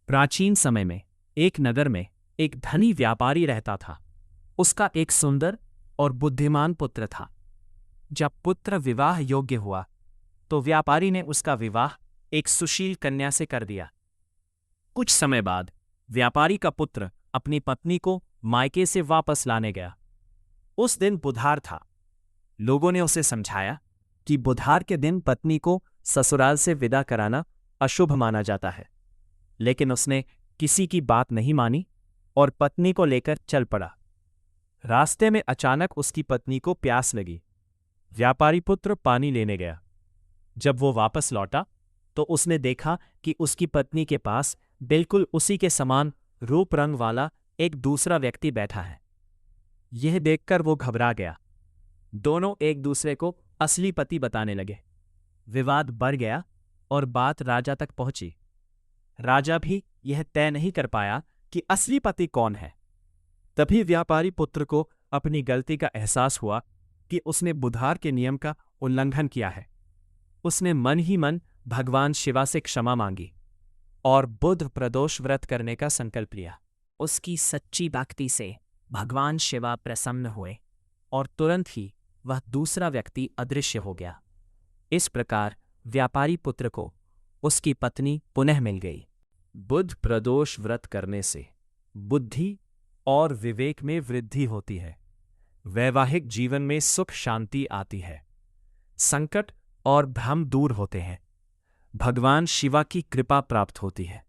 प्राचीन समय में एक नगर में एक धनी व्यापारी रहता था। उसका एक सुंदर और बुद्धिमान पुत्र था। जब पुत्र विवाह योग्य हुआ तो व्यापारी ने उसका विवाह एक सुशील कन्या से कर दिया। कुछ समय बाद व्यापारी का पुत्र अपनी पत्नी को मायके से वापस लाने गया। उस दिन बुधवार था। लोगों ने उसे समझाया कि बुधवार के दिन पत्नी को ससुराल से विदा कराना अशुभ माना जाता है, लेकिन उसने किसी की बात नहीं मानी और पत्नी को लेकर चल पड़ा। रास्ते में अचानक उसकी पत्नी को प्यास लगी। व्यापारी पुत्र पानी लेने गया। जब वो वापस लौटा तो उसने देखा कि उसकी पत्नी के पास बिल्कुल उसी के समान रूप रंग वाला एक दूसरा व्यक्ति बैठा है। यह देखकर वो घबरा गया। दोनों एक दूसरे को असली पति बताने लगे। विवाद बढ़ गया और बात राजा तक पहुंची। राजा भी यह तय नहीं कर पाया कि असली पति कौन है। तभी व्यापारी पुत्र को अपनी गलती का एहसास हुआ कि उसने बुधवार के नियम का उल्लंघन किया है। उसने मन ही मन भगवान शिवा से क्षमा मांगी और बुध प्रदोष व्रत करने का संकल्प लिया। उसकी सच्ची भक्ति से भगवान शिवा प्रसन्न हुए और तुरंत ही वह दूसरा व्यक्ति अदृश्य हो गया। इस प्रकार व्यापारी पुत्र को उसकी पत्नी पुनः मिल गई। बुध प्रदोष व्रत करने से बुद्धि और विवेक में वृद्धि होती है। वैवाहिक जीवन में सुख शांति आती है। संकट और भ्रम दूर होते हैं। भगवान शिवा की कृपा प्राप्त होती है।